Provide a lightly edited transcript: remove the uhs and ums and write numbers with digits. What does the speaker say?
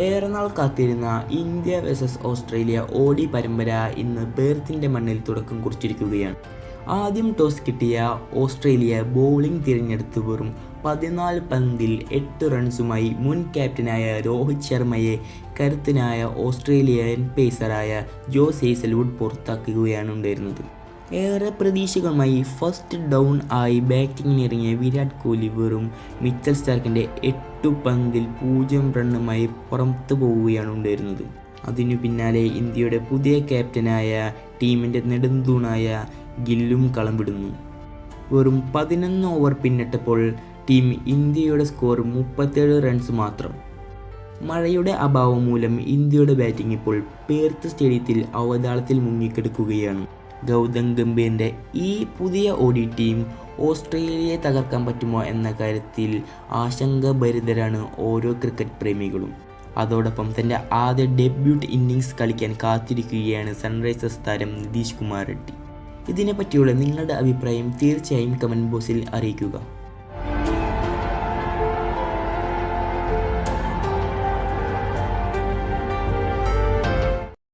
ഏറെ നാൾ കാത്തിരുന്ന ഇന്ത്യ വേഴ്സസ് ഓസ്ട്രേലിയ ODI പരമ്പര ഇന്ന് പെർത്തിൻ്റെ മണ്ണിൽ തുടക്കം കുറിച്ചിരിക്കുകയാണ്. ആദ്യം ടോസ് കിട്ടിയ ഓസ്ട്രേലിയ ബൗളിംഗ് തിരഞ്ഞെടുത്ത് വെറും 14 പന്തിൽ 8 റൺസുമായി മുൻ ക്യാപ്റ്റനായ രോഹിത് ശർമ്മയെ കരുത്തനായ ഓസ്ട്രേലിയൻ പേസറായ ജോസ് ഹേസൽവുഡ് പുറത്താക്കുകയാണ് ഉണ്ടായിരുന്നത്. ഏറെ പ്രതീക്ഷകളുമായി ഫസ്റ്റ് ഡൗൺ ആയി ബാറ്റിങ്ങിനിറങ്ങിയ വിരാട് കോഹ്ലി വെറും മിച്ചൽ സ്റ്റാർക്കിൻ്റെ 8 പന്തിൽ 0 റണ്ണുമായി പുറത്തു പോവുകയാണ് ഉണ്ടായിരുന്നത്. അതിനു പിന്നാലെ ഇന്ത്യയുടെ പുതിയ ക്യാപ്റ്റനായ ടീമിൻ്റെ നെടുന്തൂണായ ഗില്ലും കളം വിടുന്നു. വെറും 11 ഓവർ പിന്നിട്ടപ്പോൾ ടീം ഇന്ത്യയുടെ സ്കോർ 37 റൺസ് മാത്രം. മഴയുടെ അഭാവം മൂലം ഇന്ത്യയുടെ ബാറ്റിംഗ് ഇപ്പോൾ പെർത്ത് സ്റ്റേഡിയത്തിൽ അവതാളത്തിൽ മുങ്ങിക്കിടക്കുകയാണ്. ഗൗതം ഗംഭീറിൻ്റെ ഈ പുതിയ ODI ടീം ഓസ്ട്രേലിയയെ തകർക്കാൻ പറ്റുമോ എന്ന കാര്യത്തിൽ ആശങ്കാഭരിതരാണ് ഓരോ ക്രിക്കറ്റ് പ്രേമികളും. അതോടൊപ്പം തൻ്റെ ആദ്യ ഡെബ്യൂട്ട് ഇന്നിങ്സ് കളിക്കാൻ കാത്തിരിക്കുകയാണ് സൺറൈസേഴ്സ് താരം നിതീഷ് കുമാർ റെഡ്ഡി. ഇതിനെപ്പറ്റിയുള്ള നിങ്ങളുടെ അഭിപ്രായം തീർച്ചയായും കമൻറ്റ് ബോക്സിൽ അറിയിക്കുക.